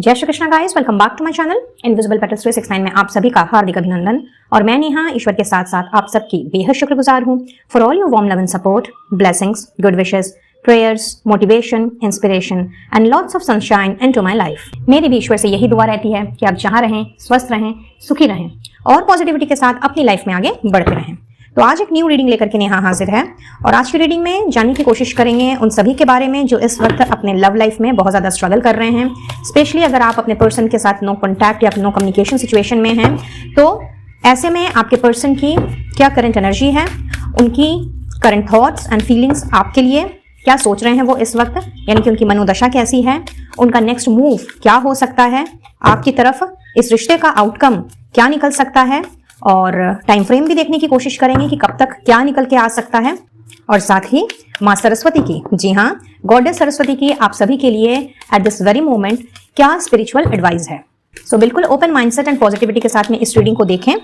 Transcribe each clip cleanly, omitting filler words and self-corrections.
जय Shri Krishna guys, welcome back to my channel invisible petals 369 में आप सभी का हार्दिक अभिनंदन। और मैं नेहा ईश्वर के साथ साथ आप सबकी बेहद शुक्रगुजार हूँ for all your warm love and support, blessings, good wishes, prayers, motivation, inspiration and lots of sunshine into my life. मेरी भी ईश्वर से यही दुआ रहती है कि आप जहाँ रहें, स्वस्थ रहें, सुखी रहें और पॉजिटिविटी के साथ अपनी लाइफ में आगे बढ़ते रहें। तो आज एक न्यू रीडिंग लेकर के नेहा हाजिर है और आज की रीडिंग में जानने की कोशिश करेंगे उन सभी के बारे में जो इस वक्त अपने लव लाइफ में बहुत ज़्यादा स्ट्रगल कर रहे हैं। स्पेशली अगर आप अपने पर्सन के साथ नो कॉन्टैक्ट या नो कम्युनिकेशन सिचुएशन में हैं, तो ऐसे में आपके पर्सन की क्या करंट एनर्जी है, उनकी करंट थॉट्स एंड फीलिंग्स आपके लिए क्या सोच रहे हैं वो इस वक्त, यानी कि उनकी मनोदशा कैसी है, उनका नेक्स्ट मूव क्या हो सकता है आपकी तरफ, इस रिश्ते का आउटकम क्या निकल सकता है और टाइम फ्रेम भी देखने की कोशिश करेंगे कि कब तक क्या निकल के आ सकता है। और साथ ही माँ सरस्वती की, जी हाँ, गॉडेस सरस्वती की आप सभी के लिए एट दिस वेरी मोमेंट क्या स्पिरिचुअल एडवाइस है। सो बिल्कुल ओपन माइंडसेट एंड पॉजिटिविटी के साथ में इस रीडिंग को देखें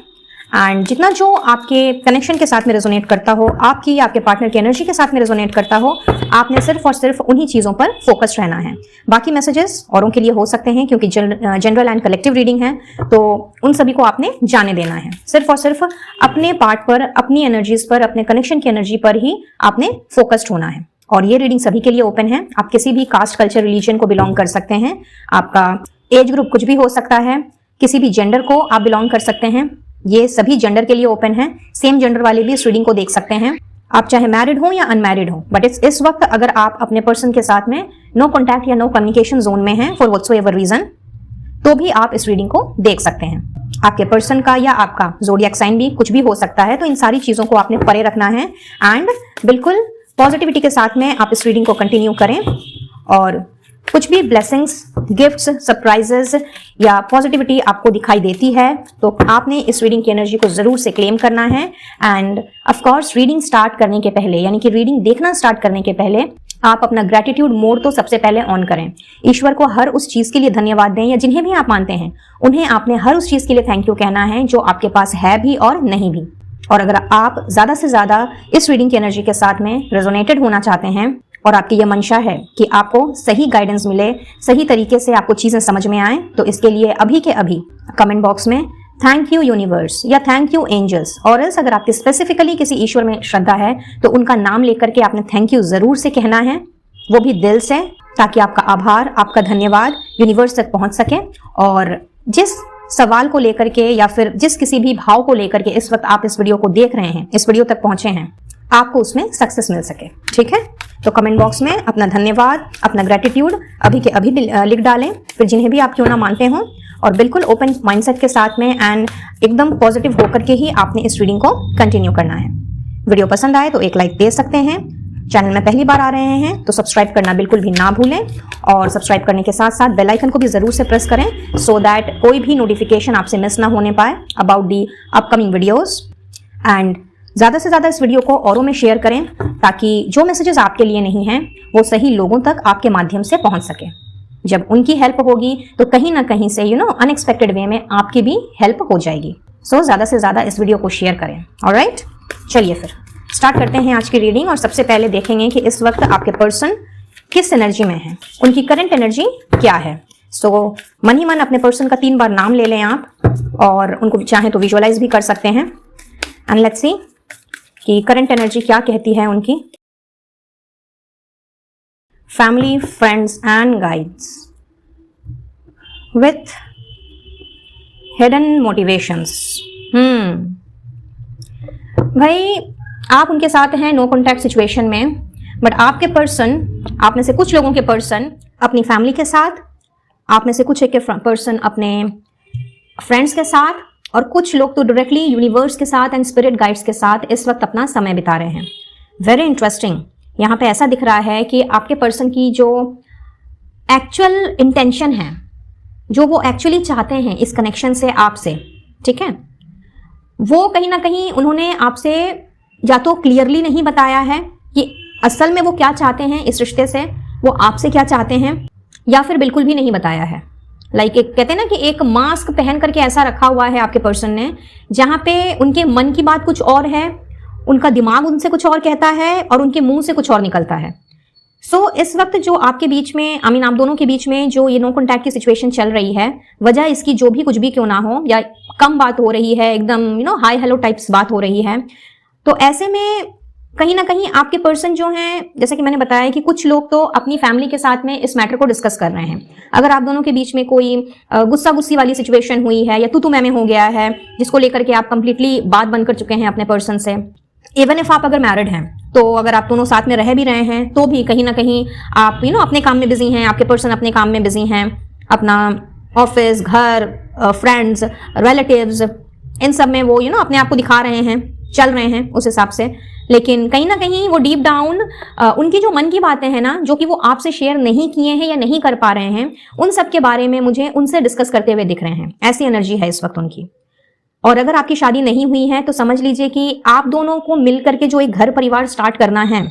एंड जितना जो आपके कनेक्शन के साथ में रेजोनेट करता हो, आपके पार्टनर की एनर्जी के साथ में रेजोनेट करता हो, आपने सिर्फ और सिर्फ उन्हीं चीज़ों पर फोकस रहना है। बाकी मैसेजेस औरों के लिए हो सकते हैं क्योंकि जनरल एंड कलेक्टिव रीडिंग है, तो उन सभी को आपने जाने देना है। सिर्फ और सिर्फ अपने पार्ट पर, अपनी एनर्जीज पर, अपने कनेक्शन की एनर्जी पर ही आपने फोकस्ड होना है। और ये रीडिंग सभी के लिए ओपन है। आप किसी भी कास्ट, कल्चर, रिलीजन को बिलोंग कर सकते हैं, आपका एज ग्रुप कुछ भी हो सकता है, किसी भी जेंडर को आप बिलोंग कर सकते हैं। ये सभी जेंडर के लिए ओपन है। सेम जेंडर वाले भी इस रीडिंग को देख सकते हैं, आप चाहे मैरिड हो या अनमैरिड हो। बट इस वक्त अगर आप अपने पर्सन के साथ में नो कॉन्टैक्ट या नो कम्युनिकेशन जोन में हैं फॉर व्हाटसोएवर रीजन, तो भी आप इस रीडिंग को देख सकते हैं। आपके पर्सन का या आपका ज़ोडिएक साइन भी कुछ भी हो सकता है, तो इन सारी चीजों को आपने परे रखना है एंड बिल्कुल पॉजिटिविटी के साथ में आप इस रीडिंग को कंटिन्यू करें। और कुछ भी ब्लेसिंग्स, गिफ्ट्स, सरप्राइजेस या पॉजिटिविटी आपको दिखाई देती है तो आपने इस रीडिंग की एनर्जी को जरूर से क्लेम करना है। End of course reading start करने के पहले, यानी कि रीडिंग देखना स्टार्ट करने के पहले, आप अपना ग्रेटिट्यूड मोड तो सबसे पहले ऑन करें। ईश्वर को हर उस चीज के लिए धन्यवाद दें, या जिन्हें भी आप मानते हैं उन्हें आपने हर उस चीज के लिए थैंक यू कहना है जो आपके पास है भी और नहीं भी। और अगर आप ज्यादा से ज्यादा इस रीडिंग की एनर्जी के साथ में रेजोनेटेड होना चाहते हैं और आपकी यह मंशा है कि आपको सही गाइडेंस मिले, सही तरीके से आपको चीजें समझ में आए, तो इसके लिए अभी के अभी कमेंट बॉक्स में थैंक यू यूनिवर्स या थैंक यू एंजल्स, और अगर आपकी स्पेसिफिकली किसी ईश्वर में श्रद्धा है तो उनका नाम लेकर के आपने थैंक यू जरूर से कहना है, वो भी दिल से, ताकि आपका आभार, आपका धन्यवाद यूनिवर्स तक पहुंच सके। और जिस सवाल को लेकर के या फिर जिस किसी भी भाव को लेकर के इस वक्त आप इस वीडियो को देख रहे हैं, इस वीडियो तक पहुंचे हैं, आपको उसमें सक्सेस मिल सके। ठीक है, तो कमेंट बॉक्स में अपना धन्यवाद, अपना ग्रेटिट्यूड अभी के अभी लिख डालें, फिर जिन्हें भी आप क्यों ना मानते हो, और बिल्कुल ओपन माइंडसेट के साथ में एंड एकदम पॉजिटिव होकर के ही आपने इस रीडिंग को कंटिन्यू करना है। वीडियो पसंद आए तो एक लाइक दे सकते हैं। चैनल में पहली बार आ रहे हैं तो सब्सक्राइब करना बिल्कुल भी ना भूलें, और सब्सक्राइब करने के साथ साथ बेल आइकन को भी जरूर से प्रेस करें सो दैट कोई भी नोटिफिकेशन आपसे मिस ना होने पाए about the upcoming videos. And ज़्यादा से ज़्यादा इस वीडियो को औरों में शेयर करें ताकि जो मैसेजेस आपके लिए नहीं हैं वो सही लोगों तक आपके माध्यम से पहुंच सके। जब उनकी हेल्प होगी तो कहीं ना कहीं से अनएक्सपेक्टेड वे में आपकी भी हेल्प हो जाएगी। सो ज़्यादा से ज़्यादा इस वीडियो को शेयर करें। ऑलराइट, चलिए फिर स्टार्ट करते हैं आज की रीडिंग। और सबसे पहले देखेंगे कि इस वक्त आपके पर्सन किस एनर्जी में है, उनकी करंट एनर्जी क्या है। सो मन ही मन अपने पर्सन का 3 बार नाम ले लें आप, और उनको चाहें तो विजुअलाइज भी कर सकते हैं। एंड लेट्स सी कि करंट एनर्जी क्या कहती है उनकी। Family, friends and guides with hidden motivations. भाई आप उनके साथ हैं नो कॉन्टैक्ट सिचुएशन में, बट आपके पर्सन, आप में से कुछ लोगों के पर्सन अपनी फैमिली के साथ, आप में से कुछ एक के पर्सन अपने फ्रेंड्स के साथ, और कुछ लोग तो डायरेक्टली यूनिवर्स के साथ एंड स्पिरिट गाइड्स के साथ इस वक्त अपना समय बिता रहे हैं। Very interesting. यहाँ पे ऐसा दिख रहा है कि आपके पर्सन की जो एक्चुअल इंटेंशन है, जो वो एक्चुअली चाहते हैं इस कनेक्शन से आपसे, ठीक है, वो कहीं ना कहीं उन्होंने आपसे या तो क्लियरली नहीं बताया है कि असल में वो क्या चाहते हैं इस रिश्ते से, वो आपसे क्या चाहते हैं, या फिर बिल्कुल भी नहीं बताया है। लाइक एक कहते हैं ना कि एक मास्क पहन करके ऐसा रखा हुआ है आपके पर्सन ने, जहाँ पे उनके मन की बात कुछ और है, उनका दिमाग उनसे कुछ और कहता है और उनके मुंह से कुछ और निकलता है। इस वक्त जो आपके बीच में आप दोनों के बीच में जो ये नो कॉन्टैक्ट की सिचुएशन चल रही है, वजह इसकी जो भी कुछ भी क्यों ना हो, या कम बात हो रही है, एकदम हाई हेलो टाइप्स बात हो रही है, तो ऐसे में कहीं ना कहीं आपके पर्सन जो हैं, जैसे कि मैंने बताया कि कुछ लोग तो अपनी फैमिली के साथ में इस मैटर को डिस्कस कर रहे हैं। अगर आप दोनों के बीच में कोई गुस्सा गुस्सी वाली सिचुएशन हुई है या तू मैं हो गया है, जिसको लेकर के आप कंप्लीटली बात बंद कर चुके हैं अपने पर्सन से, इवन इफ आप अगर मैरिड हैं, तो अगर आप दोनों साथ में रह भी रहे हैं तो भी कहीं ना कहीं आप अपने काम में बिजी हैं, आपके पर्सन अपने काम में बिजी हैं, अपना ऑफिस, घर, फ्रेंड्स, रिलेटिव्स, इन सब में वो अपने आप को दिखा रहे हैं, चल रहे हैं उस हिसाब से। लेकिन कहीं ना कहीं वो डीप डाउन उनकी जो मन की बातें हैं ना, जो कि वो आपसे शेयर नहीं किए हैं या नहीं कर पा रहे हैं, उन सब के बारे में मुझे उनसे डिस्कस करते हुए दिख रहे हैं। ऐसी एनर्जी है इस वक्त उनकी। और अगर आपकी शादी नहीं हुई है तो समझ लीजिए कि आप दोनों को मिलकर के जो एक घर परिवार स्टार्ट करना है,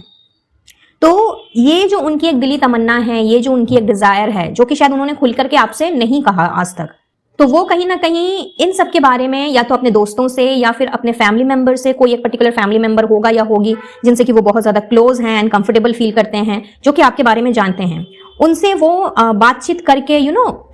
तो ये जो उनकी एक दिली तमन्ना है, ये जो उनकी एक डिजायर है, जो कि शायद उन्होंने खुल करके आपसे नहीं कहा आज तक, तो वो कहीं ना कहीं इन सब के बारे में या तो अपने दोस्तों से या फिर अपने फैमिली मेंबर से, कोई एक पर्टिकुलर फैमिली मेंबर होगा या होगी जिनसे कि वो बहुत ज्यादा क्लोज हैं एंड कंफर्टेबल फील करते हैं, जो कि आपके बारे में जानते हैं, उनसे वो बातचीत करके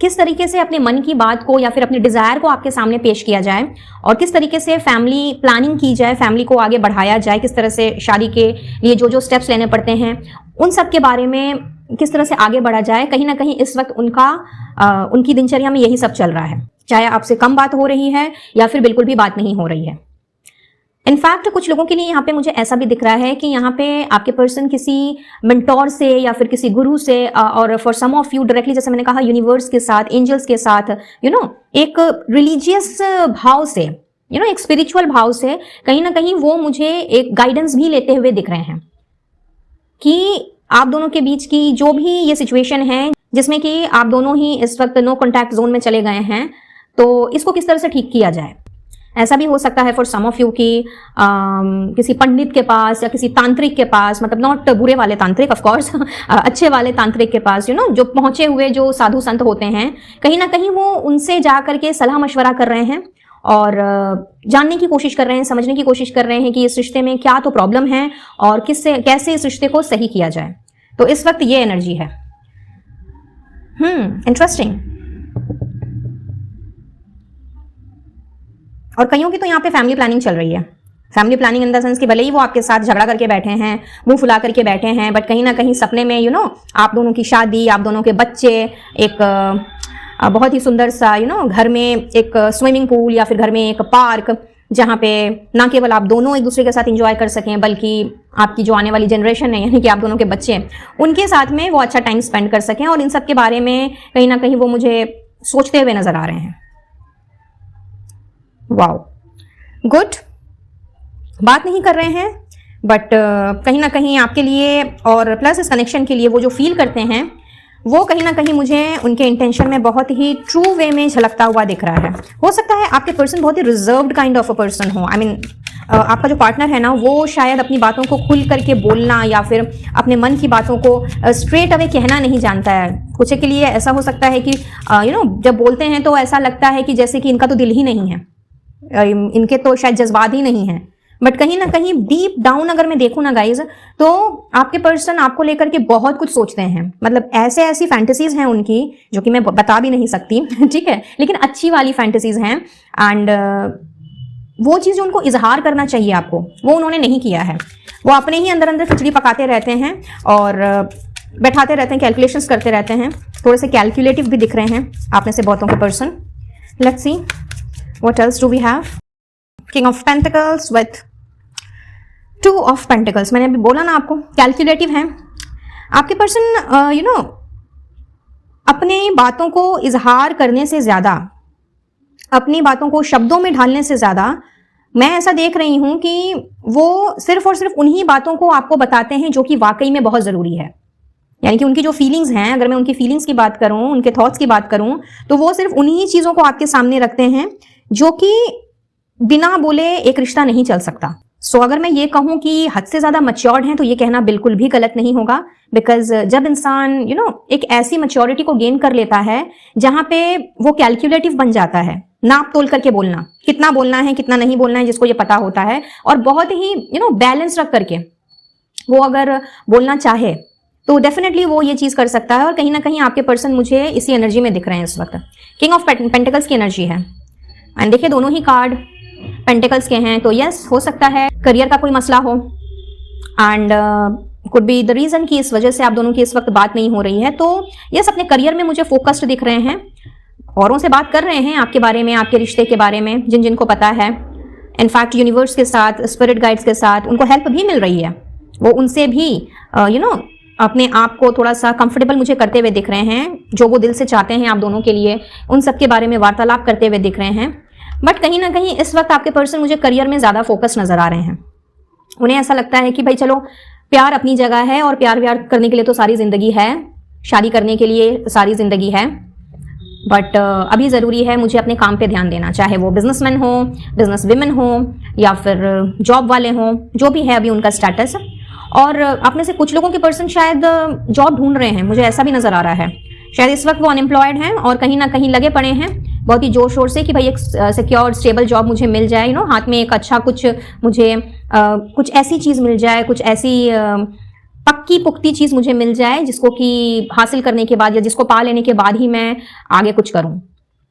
किस तरीके से अपने मन की बात को या फिर अपने डिजायर को आपके सामने पेश किया जाए, और किस तरीके से फैमिली प्लानिंग की जाए, फैमिली को आगे बढ़ाया जाए, किस तरह से शादी के लिए जो जो स्टेप्स लेने पड़ते हैं, उन सब के बारे में किस तरह से आगे बढ़ा जाए। कहीं ना कहीं इस वक्त उनकी दिनचर्या में यही सब चल रहा है, चाहे आपसे कम बात हो रही है या फिर बिल्कुल भी बात नहीं हो रही है। इनफैक्ट कुछ लोगों के लिए यहाँ पे मुझे ऐसा भी दिख रहा है कि यहाँ पे आपके पर्सन किसी मेंटोर से या फिर किसी गुरु से, और for some of you directly, जैसे मैंने कहा, यूनिवर्स के साथ, एंजल्स के साथ, एक रिलीजियस भाव से, एक स्पिरिचुअल भाव से कहीं ना कहीं वो मुझे एक गाइडेंस भी लेते हुए दिख रहे हैं कि आप दोनों के बीच की जो भी ये सिचुएशन है, जिसमें कि आप दोनों ही इस वक्त नो कॉन्टैक्ट जोन में चले गए हैं, तो इसको किस तरह से ठीक किया जाए। ऐसा भी हो सकता है फॉर सम ऑफ यू कि किसी पंडित के पास या किसी तांत्रिक के पास, मतलब नॉट बुरे वाले तांत्रिक, ऑफ कोर्स अच्छे वाले तांत्रिक के पास, जो पहुंचे हुए जो साधु संत होते हैं, कहीं ना कहीं वो उनसे जा करके सलाह मशवरा कर रहे हैं और जानने की कोशिश कर रहे हैं, समझने की कोशिश कर रहे हैं कि इस रिश्ते में क्या तो प्रॉब्लम है और कैसे इस रिश्ते को सही किया जाए। तो इस वक्त ये एनर्जी है। इंटरेस्टिंग। और कईयों की तो यहाँ पे फैमिली प्लानिंग चल रही है। Family planning in the sense कि भले ही वो आपके साथ झगड़ा करके बैठे हैं, मुंह फुला करके बैठे हैं, बट कहीं ना कहीं सपने में आप दोनों की शादी, आप दोनों के बच्चे, एक बहुत ही सुंदर सा घर में एक स्विमिंग पूल या फिर घर में एक पार्क, जहाँ पे ना केवल आप दोनों एक दूसरे के साथ एंजॉय कर सकें, बल्कि आपकी जो आने वाली जनरेशन है, यानी कि आप दोनों के बच्चे, उनके साथ में वो अच्छा टाइम स्पेंड कर सकें। और इन सब के बारे में कहीं ना कहीं वो मुझे सोचते हुए नजर आ रहे हैं। Wow, good. बात नहीं कर रहे हैं, बट कहीं ना कहीं आपके लिए और प्लस इस कनेक्शन के लिए वो जो फील करते हैं, वो कहीं ना कहीं मुझे उनके इंटेंशन में बहुत ही ट्रू वे में झलकता हुआ दिख रहा है। हो सकता है आपके पर्सन बहुत ही reserved kind of a person हो। आई मीन आपका जो पार्टनर है ना, वो शायद अपनी बातों को खुल करके बोलना या फिर अपने मन की बातों को स्ट्रेट अवे कहना नहीं जानता है। कुछ के लिए ऐसा हो सकता है कि जब बोलते हैं तो ऐसा लगता है कि जैसे कि इनका तो दिल ही नहीं है, इनके तो शायद जज्बात ही नहीं है। बट कहीं ना कहीं डीप डाउन अगर मैं देखूं ना गाइज, तो आपके पर्सन आपको लेकर के बहुत कुछ सोचते हैं। मतलब ऐसी फैंटेसीज हैं उनकी जो कि मैं बता भी नहीं सकती ठीक है, लेकिन अच्छी वाली फैंटेसीज हैं। एंड वो चीज़ जो उनको इजहार करना चाहिए आपको, वो उन्होंने नहीं किया है। वो अपने ही अंदर अंदर खिचड़ी पकाते रहते हैं और बैठाते रहते हैं, कैलकुलेशंस करते रहते हैं। थोड़े से कैलकुलेटिव भी दिख रहे हैं आप में से बहुतों के person. Let's see what else do we have. King of pentacles with two of pentacles. मैंने अभी बोला ना आपको, कैलकुलेटिव हैं आपके पर्सन। अपनी बातों को इजहार करने से ज्यादा, अपनी बातों को शब्दों में ढालने से ज्यादा, मैं ऐसा देख रही हूं कि वो सिर्फ और सिर्फ उन्हीं बातों को आपको बताते हैं जो कि वाकई में बहुत जरूरी है। यानी कि उनकी जो फीलिंग्स हैं, अगर मैं उनकी फीलिंग्स की बात करूं, उनके थॉट्स की बात करूं, तो वो सिर्फ उन्हीं चीजों को आपके सामने रखते हैं जो कि बिना बोले एक रिश्ता नहीं चल सकता। सो अगर मैं ये कहूं कि हद से ज्यादा मैच्योर्ड हैं, तो ये कहना बिल्कुल भी गलत नहीं होगा। बिकॉज जब इंसान एक ऐसी मैच्योरिटी को गेन कर लेता है जहां पे वो कैलकुलेटिव बन जाता है, नाप तोल करके बोलना, कितना बोलना है कितना नहीं बोलना है, जिसको ये पता होता है, और बहुत ही बैलेंस रख करके वो अगर बोलना चाहे तो डेफिनेटली वो ये चीज़ कर सकता है, और कहीं ना कहीं आपके पर्सन मुझे इसी एनर्जी में दिख रहे हैं इस वक्त। किंग ऑफ पेंटिकल्स की एनर्जी है, एंड देखिए दोनों ही कार्ड पेंटिकल्स के हैं, तो यस हो सकता है करियर का कोई मसला हो, and could be the reason कि इस वजह से आप दोनों की इस वक्त बात नहीं हो रही है। तो यस अपने करियर में मुझे फोकस्ड दिख रहे हैं, औरों से बात कर रहे हैं आपके बारे में, आपके रिश्ते के बारे में, जिन जिनको पता है। इनफैक्ट यूनिवर्स के साथ, स्पिरिट गाइड्स के साथ उनको हेल्प भी मिल रही है, वो उनसे भी अपने आप को थोड़ा सा कंफर्टेबल मुझे करते हुए दिख रहे हैं, जो वो दिल से चाहते हैं आप दोनों के लिए, उन सब के बारे में वार्तालाप करते हुए दिख रहे हैं। बट कहीं ना कहीं इस वक्त आपके पर्सन मुझे करियर में ज़्यादा फोकस नजर आ रहे हैं। उन्हें ऐसा लगता है कि भाई चलो प्यार अपनी जगह है, और प्यार व्यार करने के लिए तो सारी जिंदगी है, शादी करने के लिए सारी जिंदगी है, बट अभी ज़रूरी है मुझे अपने काम पे ध्यान देना, चाहे वो बिजनेसमैन हो, बिजनेस विमेन हो, या फिर जॉब वाले हों, जो भी है अभी उनका स्टेटस। और आप में से कुछ लोगों के पर्सन शायद जॉब ढूंढ रहे हैं, मुझे ऐसा भी नज़र आ रहा है। शायद इस वक्त वो अनएम्प्लॉयड हैं और कहीं ना कहीं लगे पड़े हैं बहुत ही जोर शोर से कि भाई एक सिक्योर स्टेबल जॉब मुझे मिल जाए, हाथ में एक अच्छा कुछ मुझे कुछ ऐसी चीज़ मिल जाए, कुछ ऐसी पक्की पुख्ती चीज़ मुझे मिल जाए जिसको कि हासिल करने के बाद या जिसको पा लेने के बाद ही मैं आगे कुछ करूं।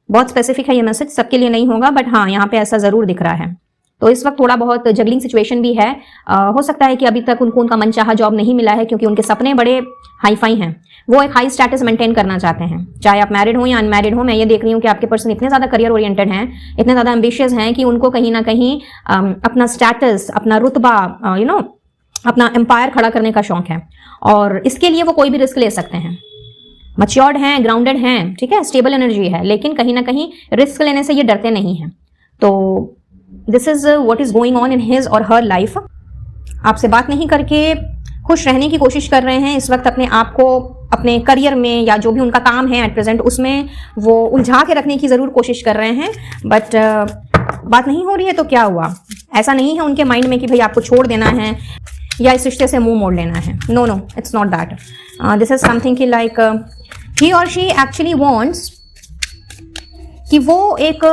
बहुत स्पेसिफिक है ये मैसेज, सबके लिए नहीं होगा, बट हाँ यहाँ पे ऐसा ज़रूर दिख रहा है। तो इस वक्त थोड़ा बहुत जगलिंग सिचुएशन भी है। हो सकता है कि अभी तक उनको उनका मनचाहा जॉब नहीं मिला है, क्योंकि उनके सपने बड़े हाई फाई हैं, वो एक हाई स्टेटस मेंटेन करना चाहते हैं, चाहे आप मैरिड हो या अनमैरिड हो। मैं ये देख रही हूँ कि आपके पर्सन इतने ज़्यादा करियर ओरिएंटेड हैं, इतने ज़्यादा एम्बिशियस हैं कि उनको कहीं ना कहीं अपना स्टेटस, अपना रुतबा, अपना एम्पायर खड़ा करने का शौक है, और इसके लिए वो कोई भी रिस्क ले सकते हैं। मैच्योर्ड हैं, ग्राउंडेड हैं, ठीक है, स्टेबल एनर्जी है, लेकिन कहीं ना कहीं रिस्क लेने से ये डरते नहीं हैं। तो this is what is going on in his और हर लाइफ। आपसे बात नहीं करके खुश रहने की कोशिश कर रहे हैं इस वक्त, अपने आप को अपने करियर में या जो भी उनका काम है एट प्रेजेंट उसमें वो उलझा के रखने की ज़रूर कोशिश कर रहे हैं, बट बात नहीं हो रही है तो क्या हुआ। ऐसा नहीं है उनके माइंड में कि भाई आपको छोड़ देना है या इस रिश्ते से मुंह मोड़ लेना है। No no, it's not that. This is something कि लाइक ही और शी एक्चुअली वांट्स कि वो एक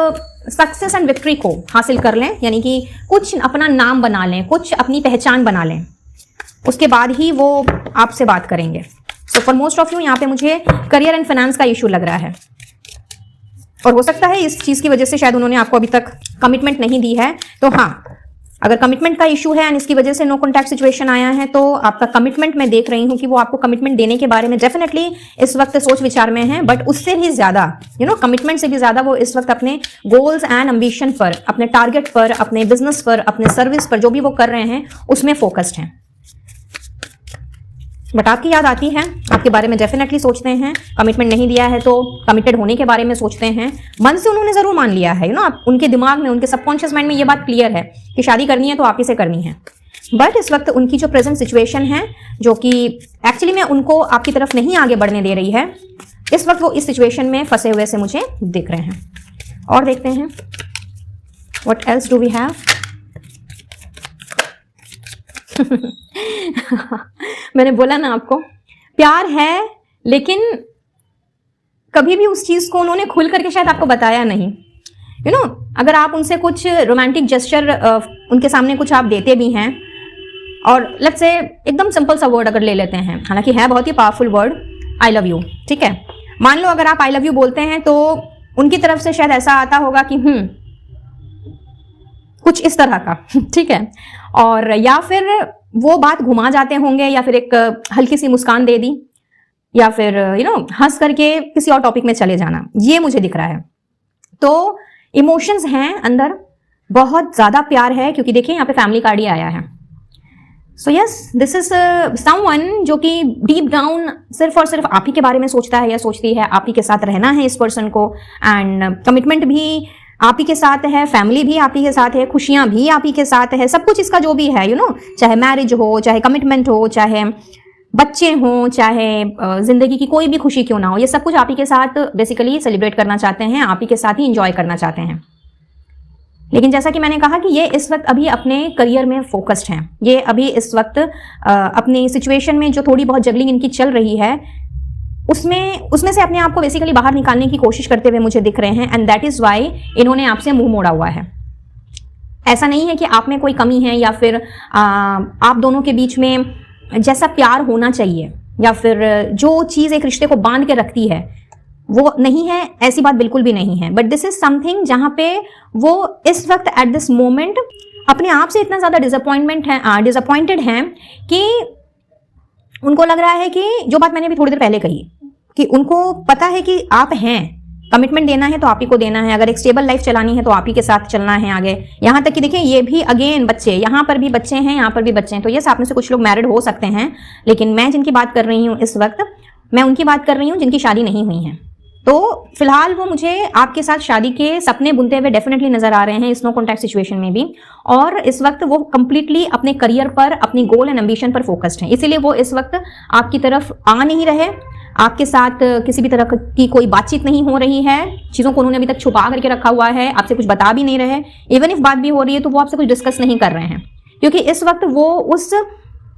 सक्सेस एंड विक्ट्री को हासिल कर लें, यानी कि कुछ अपना नाम बना लें, कुछ अपनी पहचान बना लें, उसके बाद ही वो आपसे बात करेंगे। So for most of you यहाँ पे मुझे करियर एंड फाइनेंस का इशू लग रहा है, और हो सकता है इस चीज़ की वजह से शायद उन्होंने आपको अभी तक कमिटमेंट नहीं दी है। तो हाँ, अगर कमिटमेंट का इशू है एंड इसकी वजह से नो कॉन्टैक्ट सिचुएशन आया है, तो आपका कमिटमेंट मैं देख रही हूँ कि वो आपको कमिटमेंट देने के बारे में डेफिनेटली इस वक्त सोच विचार में है, बट उससे भी ज्यादा कमिटमेंट से भी ज्यादा वो इस वक्त अपने गोल्स एंड एम्बिशन पर, अपने टारगेट पर, अपने बिजनेस पर, अपने सर्विस पर, जो भी वो कर रहे हैं उसमें फोकस्ड हैं। बट आपकी याद आती है, आपके बारे में डेफिनेटली सोचते हैं। कमिटमेंट नहीं दिया है तो कमिटेड होने के बारे में सोचते हैं। मन से उन्होंने जरूर मान लिया है, आप उनके दिमाग में, उनके सबकॉन्शियस माइंड में ये बात क्लियर है कि शादी करनी है तो आप ही से करनी है। बट इस वक्त उनकी जो प्रेजेंट सिचुएशन है, जो कि एक्चुअली में उनको आपकी तरफ नहीं आगे बढ़ने दे रही है, इस वक्त वो इस सिचुएशन में फंसे हुए से मुझे दिख रहे हैं। और देखते हैं what else do we have. मैंने बोला ना आपको, प्यार है, लेकिन कभी भी उस चीज को उन्होंने खुल करके शायद आपको बताया नहीं। अगर आप उनसे कुछ रोमांटिक जेस्चर उनके सामने कुछ आप देते भी हैं, और लेट्स से एकदम सिंपल सा वर्ड अगर ले लेते हैं, हालांकि है बहुत ही powerful word, I love you, ठीक है। मान लो अगर आप आई लव यू बोलते हैं तो उनकी तरफ से शायद ऐसा आता होगा कि कुछ इस तरह का, ठीक है। और या फिर वो बात घुमा जाते होंगे, या फिर एक हल्की सी मुस्कान दे दी, या फिर हंस करके किसी और टॉपिक में चले जाना, ये मुझे दिख रहा है। तो इमोशंस हैं अंदर, बहुत ज्यादा प्यार है, क्योंकि देखिए यहाँ पे फैमिली कार्ड ही आया है। So yes, this is someone जो कि डीप डाउन सिर्फ और सिर्फ आप ही के बारे में सोचता है या सोचती है, आप ही के साथ रहना है इस पर्सन को, एंड कमिटमेंट भी आप ही के साथ है, फैमिली भी आप ही के साथ है, खुशियां भी आप ही के साथ है, सब कुछ इसका जो भी है, चाहे मैरिज हो, चाहे कमिटमेंट हो, चाहे बच्चे हों, चाहे जिंदगी की कोई भी खुशी क्यों ना हो, ये सब कुछ आप ही के साथ बेसिकली सेलिब्रेट करना चाहते हैं, आप ही के साथ ही इंजॉय करना चाहते हैं। लेकिन जैसा कि मैंने कहा कि ये इस वक्त अभी अपने करियर में फोकस्ड हैं, ये अभी इस वक्त अपनी सिचुएशन में जो थोड़ी बहुत जगलिंग इनकी चल रही है, उसमें से अपने आप को बेसिकली बाहर निकालने की कोशिश करते हुए मुझे दिख रहे हैं, एंड दैट इज वाई इन्होंने आपसे मुंह मोड़ा हुआ है। ऐसा नहीं है कि आप में कोई कमी है, या फिर आप दोनों के बीच में जैसा प्यार होना चाहिए या फिर जो चीज एक रिश्ते को बांध के रखती है वो नहीं है, ऐसी बात बिल्कुल भी नहीं है। बट दिस इज समथिंग जहां पे वो इस वक्त एट दिस मोमेंट अपने आप से इतना ज्यादा डिसअपॉइंटेड हैं कि उनको लग रहा है कि जो बात मैंने अभी थोड़ी देर पहले कही कि उनको पता है कि आप हैं, कमिटमेंट देना है तो आप ही को देना है, अगर एक स्टेबल लाइफ चलानी है तो आप ही के साथ चलना है आगे। यहाँ तक कि देखिए ये भी अगेन बच्चे, यहाँ पर भी बच्चे हैं, यहाँ पर भी बच्चे हैं, तो ये आप में से कुछ लोग मैरिड हो सकते हैं, लेकिन मैं जिनकी बात कर रही हूँ इस वक्त, मैं उनकी बात कर रही हूँ जिनकी शादी नहीं हुई है। तो फिलहाल वो मुझे आपके साथ शादी के सपने बुनते हुए डेफिनेटली नजर आ रहे हैं इस नो कॉन्टैक्ट सिचुएशन में भी, और इस वक्त वो कंप्लीटली अपने करियर पर, अपनी गोल एंड एम्बिशन पर फोकस्ड हैं, इसीलिए वो इस वक्त आपकी तरफ आ नहीं रहे। आपके साथ किसी भी तरह की कोई बातचीत नहीं हो रही है, चीजों को उन्होंने अभी तक छुपा करके रखा हुआ है, आपसे कुछ बता भी नहीं रहे। इवन इफ बात भी हो रही है तो वो आपसे कुछ डिस्कस नहीं कर रहे हैं, क्योंकि इस वक्त वो उस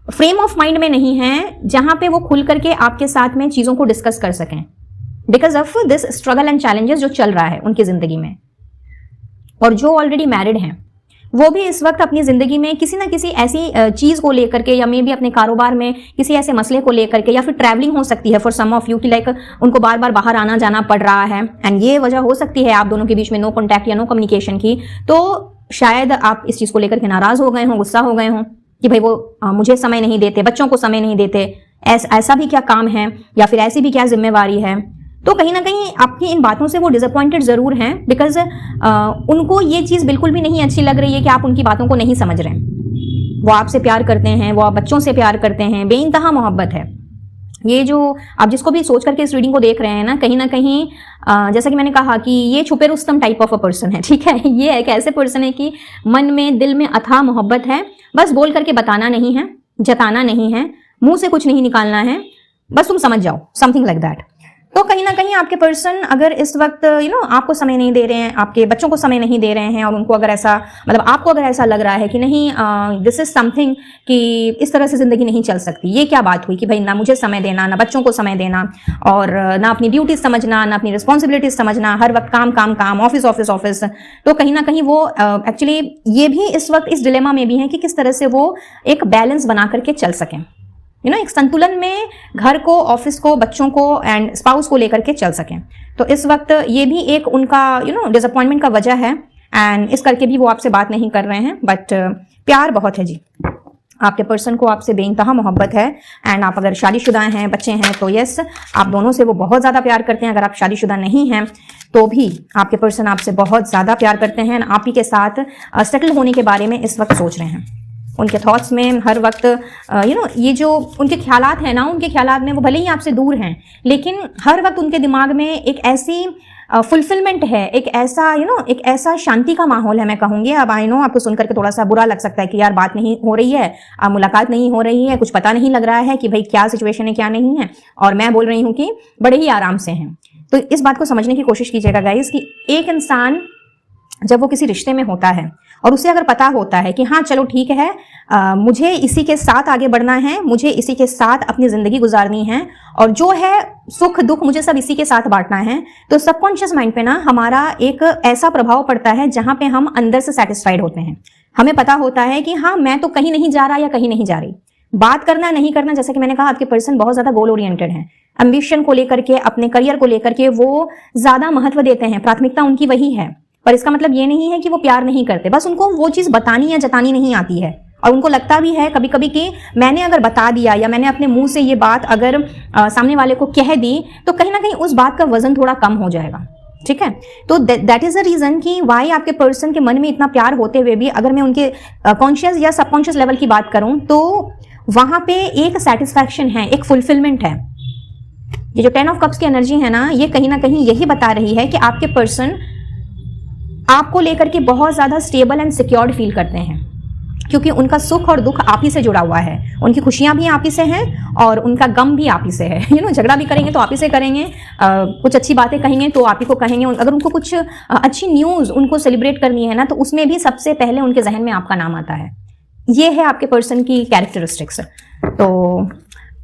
फ्रेम ऑफ माइंड में नहीं है जहां पे वो खुल करके आपके साथ में चीजों को डिस्कस कर सकें, because of this struggle and challenges जो चल रहा है उनकी जिंदगी में। और जो ऑलरेडी मैरिड हैं वो भी इस वक्त अपनी जिंदगी में किसी ना किसी ऐसी चीज को लेकर के, या मे भी अपने कारोबार में किसी ऐसे मसले को लेकर के, या फिर ट्रैवलिंग हो सकती है फॉर सम ऑफ यू कि लाइक उनको बार बार बाहर आना जाना पड़ रहा है, एंड ये वजह हो सकती है आप दोनों के बीच में नो कॉन्टैक्ट या नो कम्युनिकेशन की। तो शायद आप इस चीज को लेकर के नाराज हो गए हों, गुस्सा हो गए हों कि भाई वो मुझे समय नहीं देते, बच्चों को समय नहीं देते, ऐसा भी क्या काम है, या फिर ऐसी भी क्या जिम्मेवारी है। तो कहीं ना कहीं आपकी इन बातों से वो डिसअपॉइंटेड जरूर हैं, बिकॉज उनको ये चीज बिल्कुल भी नहीं अच्छी लग रही है कि आप उनकी बातों को नहीं समझ रहे हैं। वो आपसे प्यार करते हैं, वो आप बच्चों से प्यार करते हैं, बेइंतहा मोहब्बत है। ये जो आप जिसको भी सोच करके इस रीडिंग को देख रहे हैं ना कहीं जैसा कि मैंने कहा कि ये छुपे Rustam type of a person है, ठीक है। ये एक ऐसे पर्सन है कि मन में, दिल में अथाह मोहब्बत है, बस बोल करके बताना नहीं है, जताना नहीं है, मुंह से कुछ नहीं निकालना है, बस तुम समझ जाओ, समथिंग लाइक दैट। तो कहीं ना कहीं आपके पर्सन अगर इस वक्त आपको समय नहीं दे रहे हैं, आपके बच्चों को समय नहीं दे रहे हैं, और उनको अगर ऐसा मतलब आपको अगर ऐसा लग रहा है कि नहीं दिस इज समथिंग कि इस तरह से जिंदगी नहीं चल सकती, ये क्या बात हुई कि भाई ना मुझे समय देना, ना बच्चों को समय देना, और ना अपनी ड्यूटीज समझना, ना अपनी रिस्पॉन्सिबिलिटीज समझना, हर वक्त काम काम काम, ऑफिस ऑफिस ऑफिस। तो कहीं ना कहीं वो एक्चुअली ये भी इस वक्त इस डिलेमा में भी है कि किस तरह से वो एक बैलेंस बना करके चल सकें, एक संतुलन में घर को, ऑफिस को, बच्चों को एंड स्पाउस को लेकर के चल सकें। तो इस वक्त ये भी एक उनका डिसअपॉइंटमेंट का वजह है, एंड इस करके भी वो आपसे बात नहीं कर रहे हैं। बट प्यार बहुत है जी, आपके पर्सन को आपसे बेइंतहा मोहब्बत है, एंड आप अगर शादीशुदा हैं, बच्चे हैं, तो यस आप दोनों से वो बहुत ज्यादा प्यार करते हैं। अगर आप शादीशुदा नहीं हैं तो भी आपके पर्सन आपसे बहुत ज्यादा प्यार करते हैं, आप ही के साथ सेटल होने के बारे में इस वक्त सोच रहे हैं। उनके थॉट्स में हर वक्त ये जो उनके ख्यालात हैं ना, उनके ख्यालात में वो भले ही आपसे दूर हैं, लेकिन हर वक्त उनके दिमाग में एक ऐसी फुलफिलमेंट है, एक ऐसा शांति का माहौल है, मैं कहूँगी। अब आई नो आपको सुनकर के थोड़ा सा बुरा लग सकता है कि यार बात नहीं हो रही है, मुलाकात नहीं हो रही है, कुछ पता नहीं लग रहा है कि भाई क्या सिचुएशन है क्या नहीं है, और मैं बोल रही हूँ कि बड़े ही आराम से हैं। तो इस बात को समझने की कोशिश कीजिएगा गाइस कि एक इंसान जब वो किसी रिश्ते में होता है और उसे अगर पता होता है कि हाँ चलो ठीक है, मुझे इसी के साथ आगे बढ़ना है, मुझे इसी के साथ अपनी जिंदगी गुजारनी है, और जो है सुख दुख मुझे सब इसी के साथ बांटना है, तो सबकॉन्शियस माइंड पे ना हमारा एक ऐसा प्रभाव पड़ता है जहां पे हम अंदर से सेटिस्फाइड होते हैं। हमें पता होता है कि हाँ मैं तो कहीं नहीं जा रहा या कहीं नहीं जा रही। बात करना नहीं करना, जैसा कि मैंने कहा, आपके पर्सन बहुत ज्यादा गोल ओरिएंटेड है, एम्बिशन को लेकर के, अपने करियर को लेकर के वो ज्यादा महत्व देते हैं, प्राथमिकता उनकी वही है। पर इसका मतलब ये नहीं है कि वो प्यार नहीं करते, बस उनको वो चीज बतानी या जतानी नहीं आती है, और उनको लगता भी है कभी कभी कि मैंने अगर बता दिया या मैंने अपने मुंह से ये बात अगर सामने वाले को कह दी तो कहीं ना कहीं उस बात का वजन थोड़ा कम हो जाएगा, ठीक है। तो दैट इज द रीजन कि वाई आपके पर्सन के मन में इतना प्यार होते हुए भी अगर मैं उनके कॉन्शियस या सबकॉन्शियस लेवल की बात करूं तो वहां पे एक सेटिस्फैक्शन है, एक फुलफिलमेंट है। ये जो 10 ऑफ कप्स की एनर्जी है ना, ये कहीं ना कहीं यही बता रही है कि आपके पर्सन आपको लेकर के बहुत ज्यादा स्टेबल एंड सिक्योर्ड फील करते हैं, क्योंकि उनका सुख और दुख आप ही से जुड़ा हुआ है, उनकी खुशियां भी आप ही से हैं और उनका गम भी आप ही से है। झगड़ा भी करेंगे तो आप ही से करेंगे, कुछ अच्छी बातें कहेंगे तो आप ही को कहेंगे, अगर उनको कुछ अच्छी न्यूज उनको सेलिब्रेट करनी है ना, तो उसमें भी सबसे पहले उनके जहन में आपका नाम आता है। ये है आपके पर्सन की कैरेक्टरिस्टिक्स। तो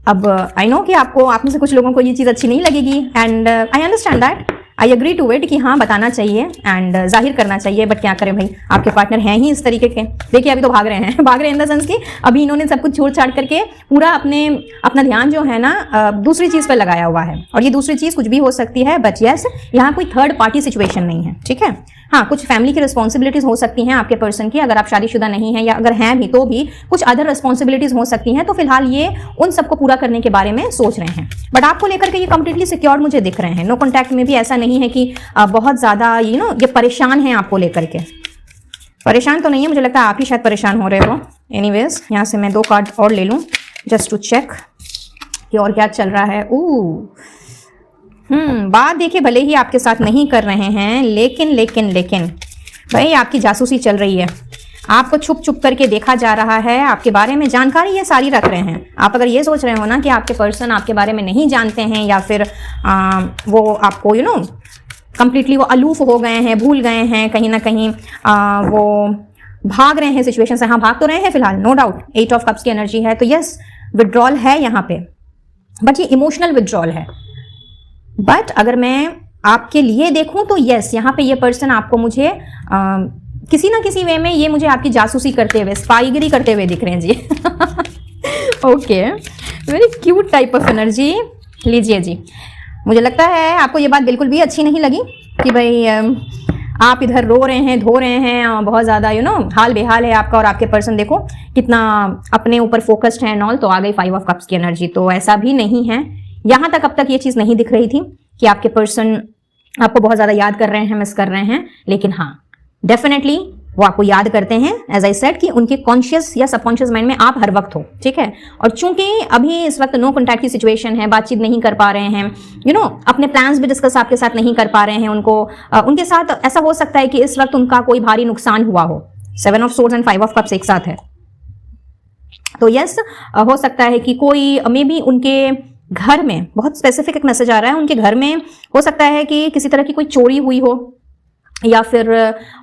अब आई नो कि आपको, आप में से कुछ लोगों को ये चीज अच्छी नहीं लगेगी, and I understand that. I agree to it कि हाँ बताना चाहिए एंड जाहिर करना चाहिए, बट क्या करें भाई, आपके पार्टनर हैं ही इस तरीके के। देखिए अभी तो भाग रहे हैं भाग रहे हैं इन द सेंस कि अभी इन्होंने सब कुछ छोड़ छाड़ करके पूरा अपना ध्यान जो है ना दूसरी चीज पर लगाया हुआ है, और ये दूसरी चीज कुछ भी हो सकती है, बट यस यहाँ कोई थर्ड पार्टी सिचुएशन नहीं है, ठीक है। हाँ, कुछ फैमिली की रिस्पॉन्सिबिलिटीज हो सकती हैं आपके पर्सन की, अगर आप शादीशुदा नहीं हैं या अगर हैं भी तो भी कुछ अदर रिस्पॉन्सिबिलिटीज हो सकती हैं, तो फिलहाल ये उन सबको पूरा करने के बारे में सोच रहे हैं। बट आपको लेकर के ये कंप्लीटली सिक्योर मुझे दिख रहे हैं। नो कॉन्टैक्ट में भी ऐसा नहीं है कि बहुत ज्यादा ये परेशान हैं आपको लेकर के। परेशान तो नहीं है, मुझे लगता है आप ही शायद परेशान हो रहे हो। एनीवेज यहाँ से मैं 2 कार्ड और ले लूँ जस्ट टू चेक कि और क्या चल रहा है। बात देखिए भले ही आपके साथ नहीं कर रहे हैं, लेकिन भाई आपकी जासूसी चल रही है। आपको छुप छुप करके देखा जा रहा है, आपके बारे में जानकारी ये सारी रख रहे हैं। आप अगर ये सोच रहे हो ना कि आपके पर्सन आपके बारे में नहीं जानते हैं या फिर वो आपको कंप्लीटली वो अलूफ हो गए हैं, भूल गए हैं, कहीं ना कहीं वो भाग रहे हैं सिचुएशन से। हाँ, भाग तो रहे हैं फिलहाल, नो डाउट। 8 ऑफ कप्स की एनर्जी है, तो यस विड्रॉल है यहाँ पे, बट ये इमोशनल विड्रॉल है। बट अगर मैं आपके लिए देखूं तो यस यहाँ पे ये पर्सन आपको मुझे किसी ना किसी वे में ये मुझे आपकी जासूसी करते हुए, स्पाईगिरी करते हुए दिख रहे हैं जी। Okay, very cute type of energy. लीजिए जी, मुझे लगता है आपको ये बात बिल्कुल भी अच्छी नहीं लगी कि भाई आप इधर रो रहे हैं, धो रहे हैं, बहुत ज़्यादा हाल बेहाल है आपका, और आपके पर्सन देखो कितना अपने ऊपर फोकस्ड है नॉल। तो आ गई 5 ऑफ कप्स की एनर्जी। तो ऐसा भी नहीं है, यहाँ तक अब तक ये चीज़ नहीं दिख रही थी कि आपके पर्सन आपको बहुत ज़्यादा याद कर रहे हैं, मिस कर रहे हैं। लेकिन हाँ, डेफिनेटली वो आपको याद करते हैं, एज आई सेड कि उनके कॉन्शियस या सबकॉन्शियस माइंड में आप हर वक्त हो, ठीक है। और चूंकि अभी इस वक्त नो कॉन्टैक्ट की सिचुएशन है, बातचीत नहीं कर पा रहे हैं, अपने प्लान्स भी डिस्कस आपके साथ नहीं कर पा रहे हैं, उनके साथ ऐसा हो सकता है कि इस वक्त उनका कोई भारी नुकसान हुआ हो। 7 of swords and 5 of cups एक साथ है, तो यस हो सकता है कि कोई मे बी उनके घर में, बहुत स्पेसिफिक एक मैसेज आ रहा है, उनके घर में हो सकता है कि किसी तरह की कोई चोरी हुई हो, या फिर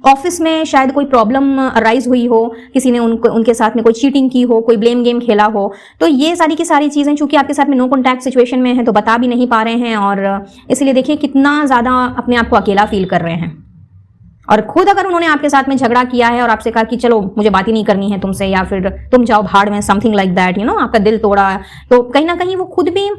ऑफिस में शायद कोई प्रॉब्लम अराइज हुई हो, किसी ने उनके साथ में कोई चीटिंग की हो, कोई ब्लेम गेम खेला हो। तो ये सारी की सारी चीज़ें चूंकि आपके साथ में नो कॉन्टैक्ट सिचुएशन में है तो बता भी नहीं पा रहे हैं, और इसलिए देखिए कितना ज़्यादा अपने आप को अकेला फील कर रहे हैं। और खुद अगर उन्होंने आपके साथ में झगड़ा किया है और आपसे कहा कि चलो मुझे बात ही नहीं करनी है तुमसे, या फिर तुम जाओ भाड़ में, समथिंग लाइक दैट, आपका दिल तोड़ा, तो कहीं ना कहीं वो खुद भी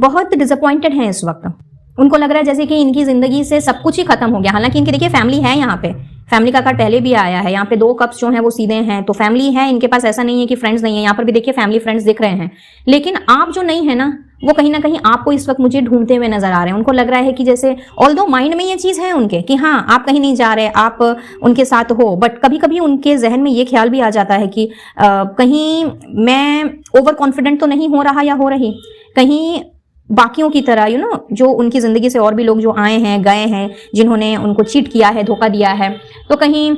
बहुत डिसअपॉइंटेड हैं इस वक्त। उनको लग रहा है जैसे कि इनकी जिंदगी से सब कुछ ही खत्म हो गया। हालांकि इनकी देखिए फैमिली है, यहाँ पे फैमिली का कार्ड पहले भी आया है, यहाँ पे 2 कप्स जो हैं वो सीधे हैं, तो फैमिली है इनके पास, ऐसा नहीं है कि फ्रेंड्स नहीं है। यहाँ पर भी देखिए फैमिली फ्रेंड्स दिख रहे हैं, लेकिन आप जो नहीं है ना, वो कहीं ना कहीं आपको इस वक्त मुझे ढूंढते हुए नजर आ रहे हैं। उनको लग रहा है कि जैसे ऑल्दो माइंड में ये चीज है उनके कि हाँ आप कहीं नहीं जा रहे, आप उनके साथ हो, बट कभी कभी उनके जहन में ये ख्याल भी आ जाता है कि कहीं मैं ओवर कॉन्फिडेंट तो नहीं हो रहा या हो रही, कहीं बाकियों की तरह जो उनकी जिंदगी से और भी लोग जो आए हैं गए हैं, जिन्होंने उनको चीट किया है, धोखा दिया है, तो कहीं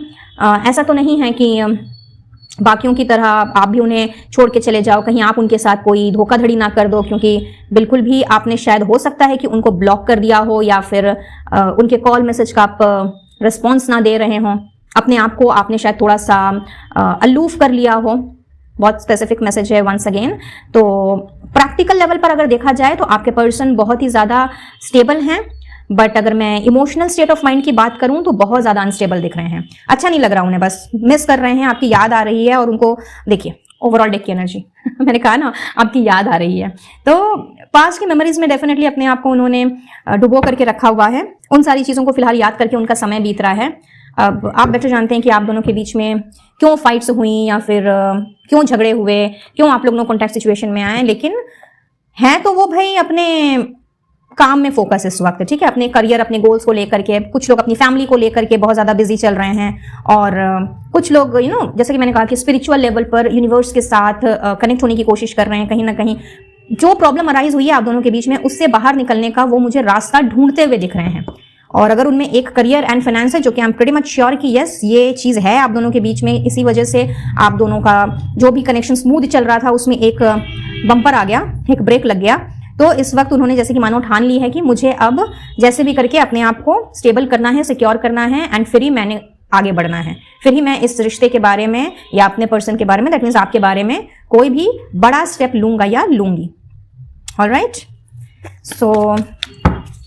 ऐसा तो नहीं है कि बाकियों की तरह आप भी उन्हें छोड़ के चले जाओ, कहीं आप उनके साथ कोई धोखाधड़ी ना कर दो, क्योंकि बिल्कुल भी आपने शायद हो सकता है कि उनको ब्लॉक कर दिया हो, या फिर उनके कॉल मैसेज का आप रिस्पॉन्स ना दे रहे हो, अपने आप को आपने शायद थोड़ा सा अलूफ कर लिया हो। बहुत स्पेसिफिक मैसेज है वंस अगेन। तो प्रैक्टिकल लेवल पर अगर देखा जाए तो आपके पर्सन बहुत ही ज़्यादा स्टेबल हैं, बट अगर मैं इमोशनल स्टेट ऑफ माइंड की बात करूं तो बहुत ज़्यादा अनस्टेबल दिख रहे हैं। अच्छा नहीं लग रहा उन्हें, बस मिस कर रहे हैं, आपकी याद आ रही है, और उनको देखिए ओवरऑल डेक की एनर्जी मैंने कहा ना आपकी याद आ रही है। तो पास्ट की मेमोरीज में डेफिनेटली अपने आप को उन्होंने डुबो करके रखा हुआ है, उन सारी चीज़ों को फिलहाल याद करके उनका समय बीत रहा है। अब आप बेटर जानते हैं कि आप दोनों के बीच में क्यों फाइट्स हुई, या फिर क्यों झगड़े हुए, क्यों आप लोग नो कॉन्टैक्ट सिचुएशन में आए, लेकिन हैं तो वो भाई अपने काम में फोकस इस वक्त, ठीक है, अपने करियर, अपने गोल्स को लेकर के। कुछ लोग अपनी फैमिली को लेकर के बहुत ज़्यादा बिजी चल रहे हैं, और कुछ लोग जैसे कि मैंने कहा कि स्पिरिचुअल लेवल पर यूनिवर्स के साथ कनेक्ट होने की कोशिश कर रहे हैं। कहीं ना कहीं जो प्रॉब्लम अराइज हुई है आप दोनों के बीच में, उससे बाहर निकलने का वो मुझे रास्ता ढूंढते हुए दिख रहे हैं। और अगर उनमें एक करियर एंड फाइनेंस है, जो कि I am pretty much sure कि यस ये चीज़ है आप दोनों के बीच में, इसी वजह से आप दोनों का जो भी कनेक्शन स्मूथ चल रहा था उसमें एक बम्पर आ गया, एक ब्रेक लग गया। तो इस वक्त उन्होंने जैसे कि मानो ठान ली है कि मुझे अब जैसे भी करके अपने आप को स्टेबल करना है, सिक्योर करना है, एंड फिर ही मैंने आगे बढ़ना है, फिर ही मैं इस रिश्ते के बारे में या अपने पर्सन के बारे में, दैट मीन्स आपके बारे में कोई भी बड़ा स्टेप लूंगा या लूंगी। ऑलराइट, सो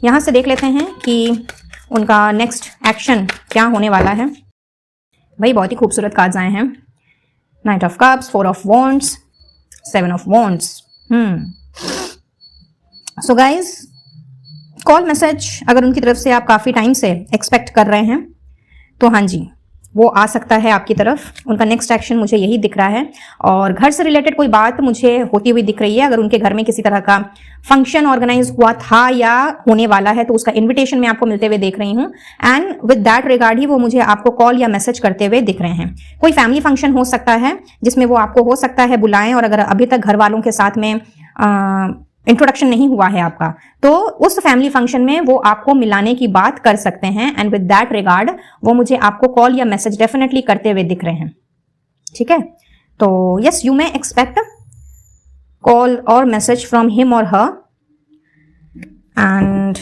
यहाँ से देख लेते हैं कि उनका नेक्स्ट एक्शन क्या होने वाला है। भाई बहुत ही खूबसूरत कार्ड्स आए हैं, night of cups, 4 of wands, 7 of wands. So guys, call message अगर उनकी तरफ से आप काफ़ी टाइम से एक्सपेक्ट कर रहे हैं तो हाँ जी, वो आ सकता है आपकी तरफ। उनका नेक्स्ट एक्शन मुझे यही दिख रहा है। और घर से रिलेटेड कोई बात मुझे होती हुई दिख रही है। अगर उनके घर में किसी तरह का फंक्शन ऑर्गेनाइज हुआ था या होने वाला है तो उसका इनविटेशन मैं आपको मिलते हुए देख रही हूँ। एंड विद दैट रिगार्ड ही वो मुझे आपको कॉल या मैसेज करते हुए दिख रहे हैं। कोई फैमिली फंक्शन हो सकता है जिसमें वो आपको हो सकता है बुलाएं, और अगर अभी तक घर वालों के साथ में इंट्रोडक्शन नहीं हुआ है आपका, तो उस फैमिली फंक्शन में वो आपको मिलाने की बात कर सकते हैं। एंड विद दैट रिगार्ड वो मुझे आपको कॉल या मैसेज डेफिनेटली करते हुए दिख रहे हैं। ठीक है, तो yes, you may expect call और मैसेज फ्रॉम हिम और हर। एंड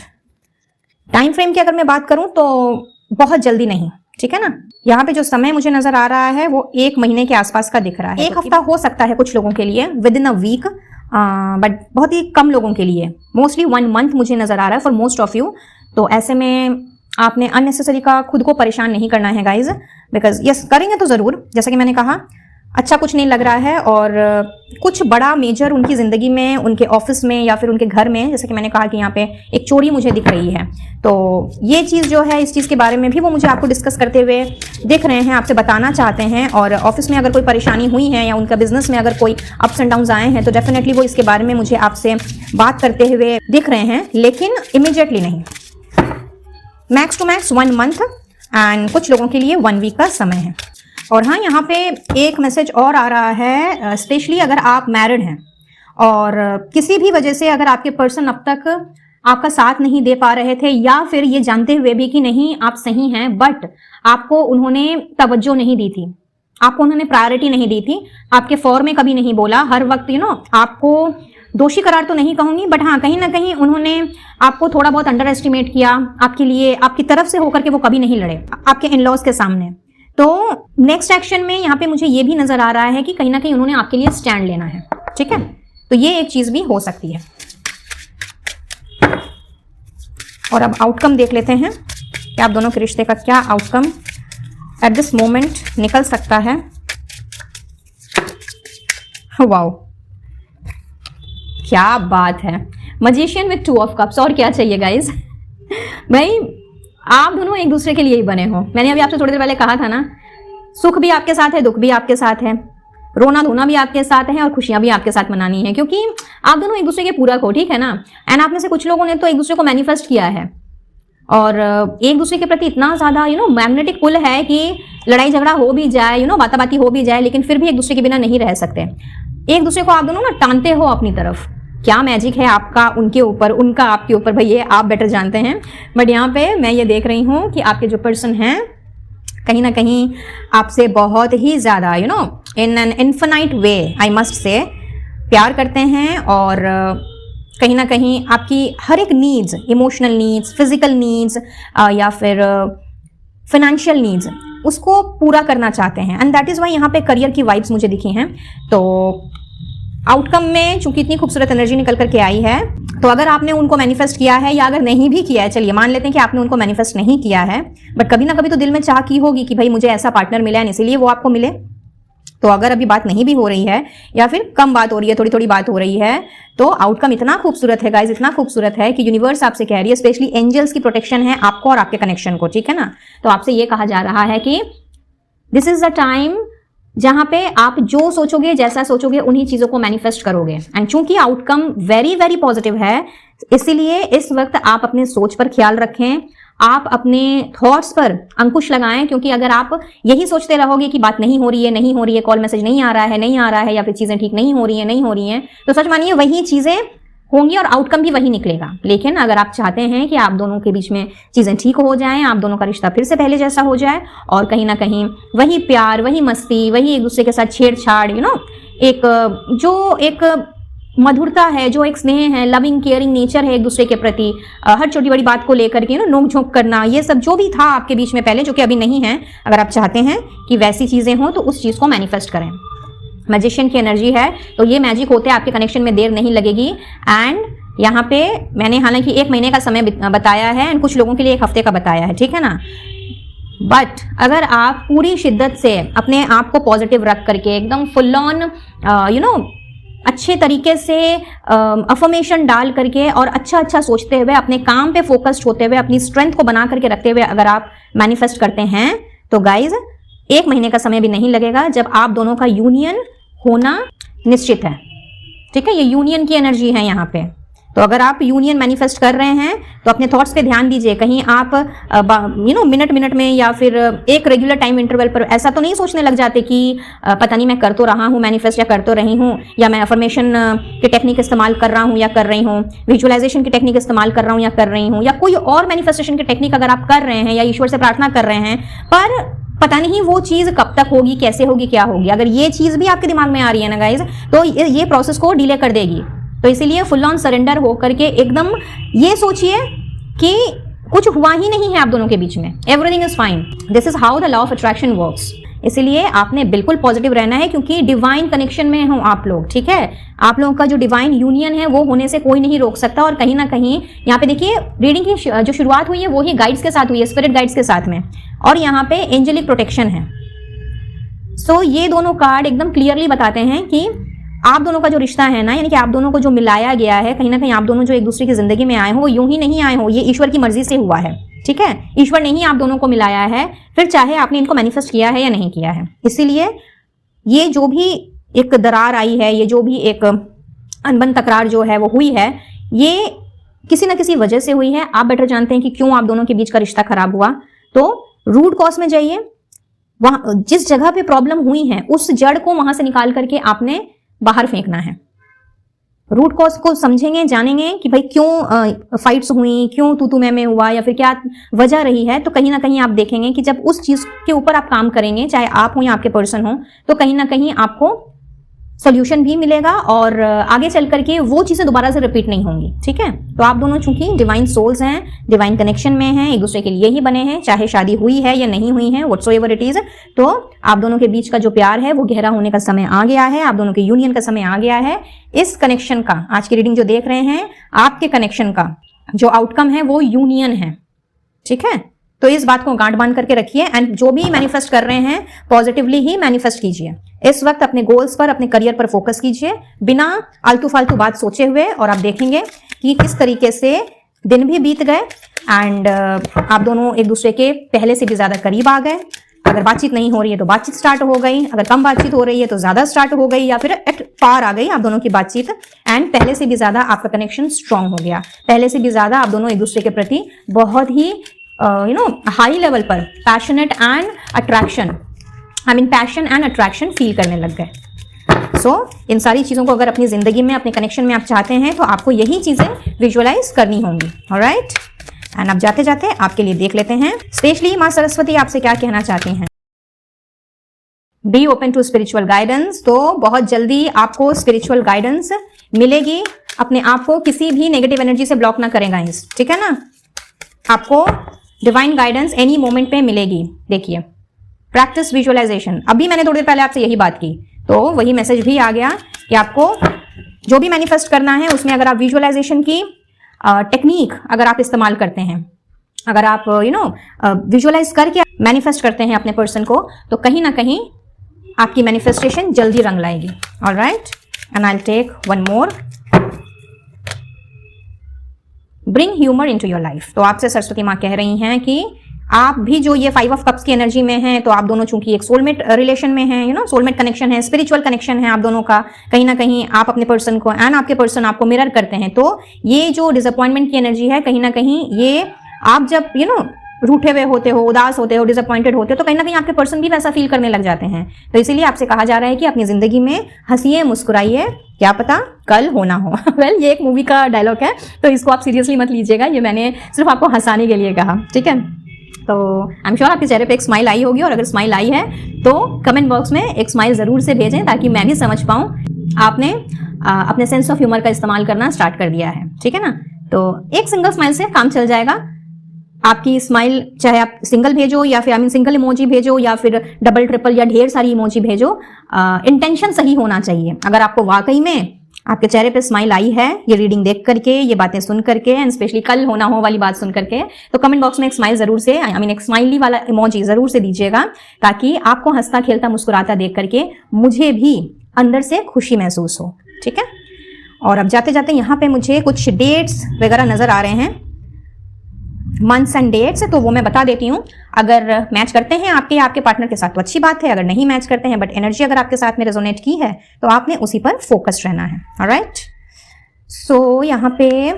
टाइम फ्रेम की अगर मैं बात करूं तो बहुत जल्दी नहीं, ठीक है ना। यहाँ पे जो समय मुझे नजर आ रहा है वो 1 महीने के आसपास का दिख रहा है। 1 हफ्ता हो सकता है कुछ लोगों के लिए, within a week, but बहुत ही कम लोगों के लिए मोस्टली 1 मंथ मुझे नजर आ रहा है फॉर मोस्ट ऑफ यू। तो ऐसे में आपने अननेसेसरी का खुद को परेशान नहीं करना है गाइज, बिकॉज यस करेंगे तो जरूर, जैसा कि मैंने कहा अच्छा कुछ नहीं लग रहा है। और कुछ बड़ा मेजर उनकी जिंदगी में, उनके ऑफिस में या फिर उनके घर में, जैसे कि मैंने कहा कि यहाँ पे एक चोरी मुझे दिख रही है, तो ये चीज जो है, इस चीज के बारे में भी वो मुझे आपको डिस्कस करते हुए दिख रहे हैं, आपसे बताना चाहते हैं। और ऑफिस में अगर कोई परेशानी हुई है या उनका बिजनेस में अगर कोई अप्स एंड डाउन्स आए हैं तो डेफिनेटली वो इसके बारे में मुझे आपसे बात करते हुए दिख रहे हैं, लेकिन इमीडिएटली नहीं। Max to max 1 month and कुछ लोगों के लिए 1 वीक का समय है। और हाँ, यहाँ पे एक मैसेज और आ रहा है, स्पेशली अगर आप मैरिड हैं और किसी भी वजह से अगर आपके पर्सन अब तक आपका साथ नहीं दे पा रहे थे, या फिर ये जानते हुए भी कि नहीं आप सही हैं, बट आपको उन्होंने तवज्जो नहीं दी थी, आपको उन्होंने प्रायोरिटी नहीं दी थी, आपके फॉर में कभी नहीं बोला, हर वक्त आपको दोषी करार तो नहीं कहूंगी, बट हाँ कहीं ना कहीं उन्होंने आपको थोड़ा बहुत अंडर एस्टिमेट किया, आपके लिए आपकी तरफ से होकर के वो कभी नहीं लड़े आपके इन-लॉज के सामने। तो नेक्स्ट एक्शन में यहाँ पे मुझे ये भी नजर आ रहा है कि कहीं ना कहीं उन्होंने आपके लिए स्टैंड लेना है। ठीक है, तो ये एक चीज भी हो सकती है। और अब आउटकम देख लेते हैं कि आप दोनों के रिश्ते का क्या आउटकम एट दिस मोमेंट निकल सकता है। वाओ, क्या बात है, मैजिशियन विद 2 ऑफ कप्स। और क्या चाहिए गाइज। भाई आप दोनों एक दूसरे के लिए ही बने हो। मैंने अभी आपसे थोड़ी देर पहले कहा था ना, सुख भी आपके साथ है, दुख भी आपके साथ है, रोना धोना भी आपके साथ है और खुशियां भी आपके साथ मनानी है, क्योंकि आप दोनों एक दूसरे के पूरक हो। ठीक है ना। एंड आप में से कुछ लोगों ने तो एक दूसरे को मैनिफेस्ट किया है और एक दूसरे के प्रति इतना ज्यादा मैग्नेटिक पुल है कि लड़ाई झगड़ा हो भी जाए, बाताबाती हो भी जाए, लेकिन फिर भी एक दूसरे के बिना नहीं रह सकते। एक दूसरे को आप दोनों ना टानते हो अपनी तरफ। क्या मैजिक है आपका उनके ऊपर, उनका आपके ऊपर, भाई ये आप बेटर जानते हैं। बट यहाँ पे मैं ये देख रही हूँ कि आपके जो पर्सन हैं कहीं ना कहीं आपसे बहुत ही ज्यादा in an infinite way I must say प्यार करते हैं। और कहीं ना कहीं आपकी हर एक needs, emotional needs, physical needs या फिर फाइनेंशियल नीड्स, उसको पूरा करना चाहते हैं। एंड दैट इज वाई यहाँ पे करियर की वाइब्स मुझे दिखी हैं। तो आउटकम में चूंकि इतनी खूबसूरत एनर्जी निकल करके आई है, तो अगर आपने उनको मैनिफेस्ट किया है या अगर नहीं भी किया है, चलिए मान लेते हैं कि आपने उनको मैनिफेस्ट नहीं किया है, बट कभी ना कभी तो दिल में चाह की होगी कि भाई मुझे ऐसा पार्टनर मिला है, इसीलिए वो आपको मिले। तो अगर अभी बात नहीं भी हो रही है या फिर कम बात हो रही है, थोड़ी थोड़ी बात हो रही है, तो आउटकम इतना खूबसूरत है गाइज, इतना खूबसूरत है कि यूनिवर्स आपसे कह रही है, स्पेशली एंजल्स की प्रोटेक्शन है आपको और आपके कनेक्शन को। ठीक है ना। तो आपसे ये कहा जा रहा है कि दिस इज द टाइम जहां पे आप जो सोचोगे, जैसा सोचोगे, उन्हीं चीजों को मैनिफेस्ट करोगे। एंड चूंकि आउटकम वेरी वेरी पॉजिटिव है, इसीलिए इस वक्त आप अपने सोच पर ख्याल रखें, आप अपने थॉट्स पर अंकुश लगाएं, क्योंकि अगर आप यही सोचते रहोगे कि बात नहीं हो रही है, नहीं हो रही है, कॉल मैसेज नहीं आ रहा है, नहीं आ रहा है, या फिर चीजें ठीक नहीं हो रही हैं, तो सच मानिए वही चीजें होंगी और आउटकम भी वही निकलेगा। लेकिन अगर आप चाहते हैं कि आप दोनों के बीच में चीजें ठीक हो जाएं, आप दोनों का रिश्ता फिर से पहले जैसा हो जाए, और कहीं ना कहीं वही प्यार, वही मस्ती, वही एक दूसरे के साथ छेड़छाड़, एक मधुरता है, जो एक स्नेह है, लविंग केयरिंग नेचर है एक दूसरे के प्रति, हर छोटी बड़ी बात को लेकर के नोक झोंक करना, ये सब जो भी था आपके बीच में पहले, जो कि अभी नहीं है, अगर आप चाहते हैं कि वैसी चीजें हों तो उस चीज को मैनिफेस्ट करें। मैजिशियन की एनर्जी है, तो ये मैजिक होते हैं आपके कनेक्शन में देर नहीं लगेगी। एंड यहाँ पे मैंने हालांकि 1 महीने का समय बताया है एंड कुछ लोगों के लिए 1 हफ्ते का बताया है, ठीक है ना। बट अगर आप पूरी शिद्दत से अपने आप को पॉजिटिव रख करके एकदम फुल ऑन अच्छे तरीके से अफर्मेशन डाल करके और अच्छा सोचते हुए अपने काम पे फोकस्ड होते हुए अपनी स्ट्रेंथ को बना करके रखते हुए अगर आप मैनिफेस्ट करते हैं तो गाइज 1 महीने का समय भी नहीं लगेगा जब आप दोनों का यूनियन होना निश्चित है, ठीक है। ये यूनियन की एनर्जी है यहाँ पे। तो अगर आप यूनियन मैनिफेस्ट कर रहे हैं तो अपने थॉट्स पे ध्यान दीजिए। कहीं आप मिनट में या फिर एक रेगुलर टाइम इंटरवल पर ऐसा तो नहीं सोचने लग जाते कि पता नहीं मैं कर तो रहा हूँ मैनिफेस्ट या कर तो रही हूँ, या मैं अफर्मेशन की टेक्निक इस्तेमाल कर रहा हूँ या कर रही हूँ, विजुअलाइजेशन की टेक्निक इस्तेमाल कर रहा हूँ या कर रही हूँ, या कोई और मैनिफेस्टेशन की टेक्निक अगर आप कर रहे हैं या ईश्वर से प्रार्थना कर रहे हैं, पर पता नहीं वो चीज कब तक होगी, कैसे होगी, क्या होगी। अगर ये चीज भी आपके दिमाग में आ रही है ना गाइज, तो ये प्रोसेस को डिले कर देगी। तो इसीलिए फुल ऑन सरेंडर हो करके एकदम ये सोचिए कि कुछ हुआ ही नहीं है आप दोनों के बीच में, everything is fine. This is how the law of attraction works. इसीलिए आपने बिल्कुल पॉजिटिव रहना है क्योंकि डिवाइन कनेक्शन में हो आप लोग, ठीक है। आप लोगों का जो डिवाइन यूनियन है वो होने से कोई नहीं रोक सकता। और कहीं ना कहीं यहाँ पे देखिए रीडिंग की जो शुरुआत हुई है वो ही गाइड्स के साथ हुई है, स्पिरिट गाइड्स के साथ में, और यहाँ पे एंजेलिक प्रोटेक्शन है। सो ये दोनों कार्ड एकदम क्लियरली बताते हैं कि आप दोनों का जो रिश्ता है ना, यानी कि आप दोनों को जो मिलाया गया है, कहीं ना कहीं आप दोनों जो एक दूसरे की जिंदगी में आए हो वो यूं ही नहीं आए हो, ये ईश्वर की मर्जी से हुआ है, ठीक है। ईश्वर ने ही आप दोनों को मिलाया है, फिर चाहे आपने इनको मैनिफेस्ट किया है या नहीं किया है। इसीलिए ये जो भी एक दरार आई है, ये जो भी एक अनबन तकरार जो है वो हुई है, ये किसी ना किसी वजह से हुई है। आप बेटर जानते हैं कि क्यों आप दोनों के बीच का रिश्ता खराब हुआ। तो रूट कॉज में जाइए, वहां जिस जगह पे प्रॉब्लम हुई है उस जड़ को वहां से निकाल करके आपने बाहर फेंकना है। रूट कॉज को समझेंगे, जानेंगे कि भाई क्यों फाइट्स हुई, क्यों तू मैं हुआ, या फिर क्या वजह रही है। तो कहीं ना कहीं आप देखेंगे कि जब उस चीज के ऊपर आप काम करेंगे, चाहे आप हो या आपके पर्सन हो, तो कहीं ना कहीं आपको सोल्यूशन भी मिलेगा और आगे चल करके वो चीजें दोबारा से रिपीट नहीं होंगी, ठीक है। तो आप दोनों चूंकि डिवाइन सोल्स हैं, डिवाइन कनेक्शन में हैं, एक दूसरे के लिए ही बने हैं, चाहे शादी हुई है या नहीं हुई है, व्हाटसोएवर इट इज। तो आप दोनों के बीच का जो प्यार है वो गहरा होने का समय आ गया है, आप दोनों के यूनियन का समय आ गया है। इस कनेक्शन का, आज की रीडिंग जो देख रहे हैं, आपके कनेक्शन का जो आउटकम है वो यूनियन है, ठीक है। तो इस बात को गांठ बांध करके रखिए एंड जो भी मैनिफेस्ट कर रहे हैं पॉजिटिवली ही मैनिफेस्ट कीजिए। इस वक्त अपने गोल्स पर, अपने करियर पर फोकस कीजिए बिना आलतू फालतू बात सोचे हुए, और आप देखेंगे कि किस तरीके से दिन भी बीत गए एंड आप दोनों एक दूसरे के पहले से भी ज्यादा करीब आ गए। अगर बातचीत नहीं हो रही है तो बातचीत स्टार्ट हो गई, अगर कम बातचीत हो रही है तो ज्यादा स्टार्ट हो गई, या फिर एट पार आ गई आप दोनों की बातचीत एंड पहले से भी ज्यादा आपका कनेक्शन स्ट्रांग हो गया। पहले से भी ज्यादा आप दोनों एक दूसरे के प्रति बहुत ही हाई लेवल पर passionate and attraction, passion and attraction feel करने लग गए। सो इन सारी चीजों को अगर अपनी जिंदगी में, अपने कनेक्शन में आप चाहते हैं तो आपको यही चीजें विजुअलाइज करनी होंगी, ऑलराइट। एंड अब जाते जाते आपके लिए देख लेते हैं स्पेशली माँ सरस्वती आपसे क्या कहना चाहती हैं। Be open to spiritual guidance. तो बहुत जल्दी आपको स्पिरिचुअल गाइडेंस मिलेगी। अपने आप को किसी भी नेगेटिव एनर्जी से ब्लॉक ना करेगा, ठीक है ना। आपको डिवाइन गाइडेंस एनी मोमेंट पे मिलेगी। देखिए, प्रैक्टिस विजुअलाइजेशन। अभी मैंने थोड़ी देर पहले आपसे यही बात की, तो वही मैसेज भी आ गया कि आपको जो भी मैनिफेस्ट करना है उसमें अगर आप विजुअलाइजेशन की टेक्निक अगर आप इस्तेमाल करते हैं, अगर आप विजुअलाइज करके मैनिफेस्ट करते हैं अपने पर्सन को, तो कहीं ना कहीं आपकी मैनिफेस्टेशन जल्दी रंग लाएगी। Alright, and I will take one more. Bring humour into your life. तो आपसे सरस्वती माँ कह रही हैं कि आप भी जो ये 5 ऑफ कप्स की एनर्जी में हैं, तो आप दोनों चूंकि एक सोलमेट रिलेशन में हैं, सोलमेट कनेक्शन है, स्पिरिचुअल कनेक्शन है आप दोनों का। कहीं ना कहीं आप अपने पर्सन को एंड आपके पर्सन आपको मिरर करते हैं। तो ये जो डिसअपॉइंटमेंट की एनर्जी है, कहीं ना कहीं ये आप जब रूठे हुए होते हो, उदास होते हो, डिसअपॉइंटेड होते हो, तो कहीं ना कहीं आपके पर्सन भी वैसा फील करने लग जाते हैं। तो इसीलिए आपसे कहा जा रहा है कि अपनी जिंदगी में हंसिए, मुस्कुराइए, क्या पता कल होना हो। वेल, ये एक मूवी का डायलॉग है, तो इसको आप सीरियसली मत लीजिएगा, ये मैंने सिर्फ आपको हंसाने के लिए कहा, ठीक है। तो आई एम श्योर आपके चेहरे पे एक स्माइल आई होगी, और अगर स्माइल आई है तो कमेंट बॉक्स में एक स्माइल जरूर से भेजें ताकि मैं भी समझ पाऊँ आपने अपने सेंस ऑफ ह्यूमर का इस्तेमाल करना स्टार्ट कर दिया है, ठीक है ना। तो एक सिंगल स्माइल से काम चल जाएगा। आपकी स्माइल चाहे आप सिंगल भेजो या फिर सिंगल इमोजी भेजो या फिर डबल ट्रिपल या ढेर सारी इमोजी भेजो, इंटेंशन सही होना चाहिए। अगर आपको वाकई में आपके चेहरे पे स्माइल आई है ये रीडिंग देख करके, ये बातें सुन करके, एंड स्पेशली कल होना हो वाली बात सुन करके, तो कमेंट बॉक्स में एक स्माइल जरूर से, एक स्माइली वाला इमोजी जरूर से दीजिएगा, ताकि आपको हंसता खेलता मुस्कुराता देख करके मुझे भी अंदर से खुशी महसूस हो। ठीक है, और अब जाते जाते यहाँ पे मुझे कुछ डेट्स वगैरह नजर आ रहे हैं, मंथ्स एंड डेट्स, तो वो मैं बता देती हूँ। अगर मैच करते हैं आपके पार्टनर के साथ तो अच्छी बात है, अगर नहीं मैच करते हैं बट एनर्जी अगर आपके साथ में रेजोनेट की है तो आपने उसी पर फोकस रहना है। ऑलराइट, सो यहाँ पे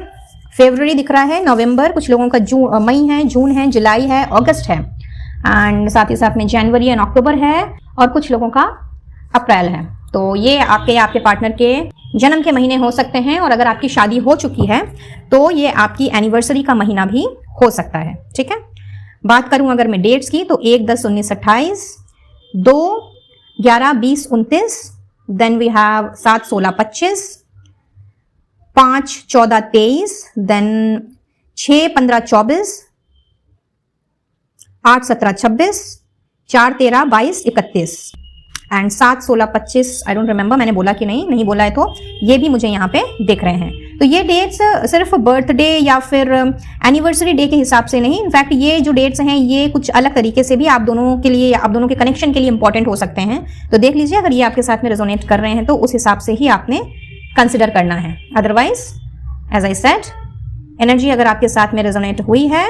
फरवरी दिख रहा है, नवंबर, कुछ लोगों का मई है, जून है, जुलाई है, अगस्त है, एंड साथ ही साथ में जनवरी एंड अक्टूबर है, और कुछ लोगों का अप्रैल है। तो ये आपके पार्टनर के जन्म के महीने हो सकते हैं, और अगर आपकी शादी हो चुकी है तो ये आपकी एनिवर्सरी का महीना भी हो सकता है। ठीक है, बात करूं अगर मैं डेट्स की तो 1-10-19-28, 2-11-20-29, then we have 7-16-25, 5-14-23, then 6-15-24, 8-17-26, 4-13-22-31 and 7-16-25, I don't remember मैंने बोला कि नहीं बोला है, तो ये भी मुझे यहाँ पे दिख रहे हैं। तो ये डेट्स सिर्फ बर्थडे या फिर एनिवर्सरी डे के हिसाब से नहीं, इनफैक्ट ये जो डेट्स हैं ये कुछ अलग तरीके से भी आप दोनों के लिए, आप दोनों के कनेक्शन के लिए इंपॉर्टेंट हो सकते हैं। तो देख लीजिए, अगर ये आपके साथ में रेजोनेट कर रहे हैं तो उस हिसाब से ही आपने कंसिडर करना है। Otherwise as I said, energy अगर आपके साथ में रेजोनेट हुई है,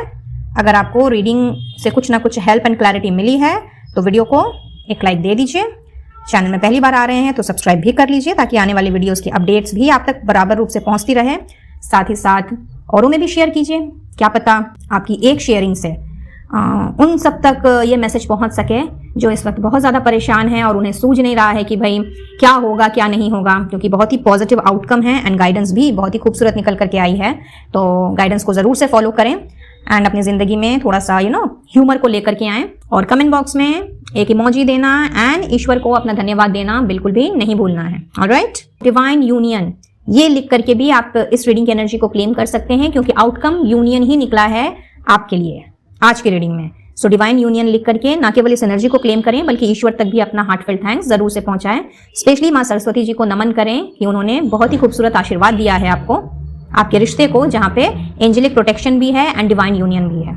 अगर आपको रीडिंग से कुछ ना कुछ हेल्प एंड क्लैरिटी मिली है तो वीडियो को एक लाइक दे दीजिए। चैनल में पहली बार आ रहे हैं तो सब्सक्राइब भी कर लीजिए, ताकि आने वाली वीडियोस की अपडेट्स भी आप तक बराबर रूप से पहुंचती रहे। साथ ही साथ औरों में भी शेयर कीजिए, क्या पता आपकी एक शेयरिंग से उन सब तक ये मैसेज पहुंच सके जो इस वक्त बहुत ज़्यादा परेशान हैं और उन्हें सूझ नहीं रहा है कि भाई क्या होगा क्या नहीं होगा, क्योंकि बहुत ही पॉजिटिव आउटकम है एंड गाइडेंस भी बहुत ही खूबसूरत निकल करके आई है। तो गाइडेंस को ज़रूर से फॉलो करें एंड अपनी ज़िंदगी में थोड़ा सा ह्यूमर को लेकर के आएँ, और कमेंट बॉक्स में एक इमोजी देना एंड ईश्वर को अपना धन्यवाद देना बिल्कुल भी नहीं भूलना है। ऑलराइट, डिवाइन यूनियन ये लिख करके भी आप इस रीडिंग की एनर्जी को क्लेम कर सकते हैं, क्योंकि आउटकम यूनियन ही निकला है आपके लिए आज की रीडिंग में। सो डिवाइन यूनियन लिख करके ना केवल इस एनर्जी को क्लेम करें बल्कि ईश्वर तक भी अपना हार्टफेल्ट थैंक्स जरूर से पहुंचाएं। स्पेशली माँ सरस्वती जी को नमन करें कि उन्होंने बहुत ही खूबसूरत आशीर्वाद दिया है आपको, आपके रिश्ते को, जहां पे एंजेलिक प्रोटेक्शन भी है एंड डिवाइन यूनियन भी है।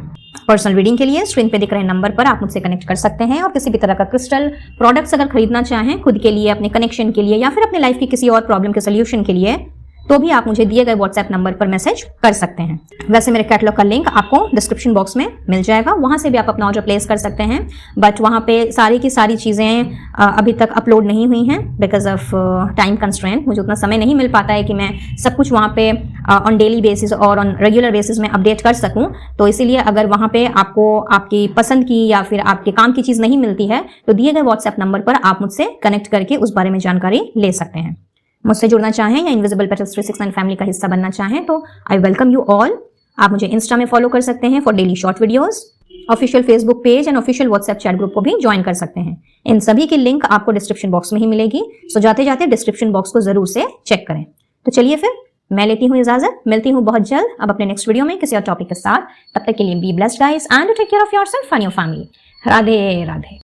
पर्सनल रीडिंग के लिए स्क्रीन पे दिख रहे नंबर पर आप मुझसे कनेक्ट कर सकते हैं, और किसी भी तरह का क्रिस्टल प्रोडक्ट्स अगर खरीदना चाहें खुद के लिए, अपने कनेक्शन के लिए, या फिर अपने लाइफ की किसी और प्रॉब्लम के सोल्यूशन के लिए, तो भी आप मुझे दिए गए व्हाट्सएप नंबर पर मैसेज कर सकते हैं। वैसे मेरे कैटलॉग का लिंक आपको डिस्क्रिप्शन बॉक्स में मिल जाएगा, वहां से भी आप अपना ऑर्डर प्लेस कर सकते हैं। बट वहां पे सारी की सारी चीज़ें अभी तक अपलोड नहीं हुई हैं बिकॉज ऑफ टाइम कंस्ट्रेंट। मुझे उतना समय नहीं मिल पाता है कि मैं सब कुछ वहां पे ऑन डेली बेसिस और ऑन रेगुलर बेसिस में अपडेट कर सकूं। तो इसीलिए अगर वहां पे आपको आपकी पसंद की या फिर आपके काम की चीज़ नहीं मिलती है तो दिए गए व्हाट्सएप नंबर पर आप मुझसे कनेक्ट करके उस बारे में जानकारी ले सकते हैं। मुझसे जुड़ना चाहें या इनविजिबल पेटल्स 369 फैमिली का हिस्सा बनना चाहें तो आई वेलकम यू ऑल। आप मुझे इंस्टा में फॉलो कर सकते हैं for daily short videos, official Facebook page and official WhatsApp chat group को भी ज्वाइन कर सकते हैं। इन सभी की लिंक आपको डिस्क्रिप्शन बॉक्स में ही मिलेगी, सो जाते जाते डिस्क्रिप्शन बॉक्स को जरूर से चेक करें। तो चलिए फिर मैं लेती हूँ इजाजत, मिलती हूँ बहुत जल्द अब अपने नेक्स्ट वीडियो में किसी और टॉपिक के साथ। तब तक के लिए be blessed guys and take care of yourself and your family. Radhe Radhe.